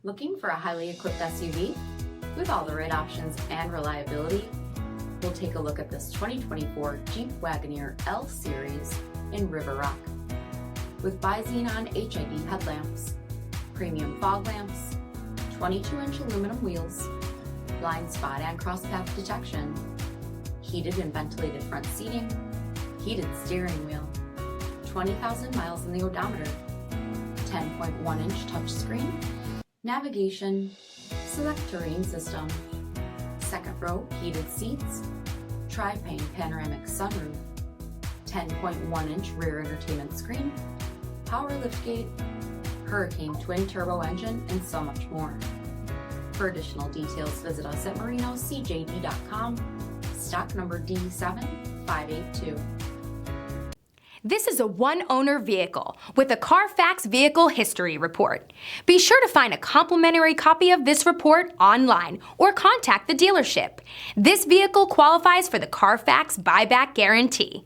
Looking for a highly equipped SUV with all the right options and reliability? We'll take a look at this 2024 Jeep Wagoneer L Series in River Rock. With bi-xenon HID headlamps, premium fog lamps, 22-inch aluminum wheels, blind spot and cross-path detection, heated and ventilated front seating, heated steering wheel, 20,000 miles in the odometer, 10.1-inch touchscreen, navigation, select terrain system, second row heated seats, tri-pane panoramic sunroof, 10.1-inch rear entertainment screen, power liftgate, Hurricane twin turbo engine, and so much more. For additional details, visit us at marinocjd.com, stock number D7582. This is a one-owner vehicle with a CARFAX vehicle history report. Be sure to find a complimentary copy of this report online or contact the dealership. This vehicle qualifies for the CARFAX buyback guarantee.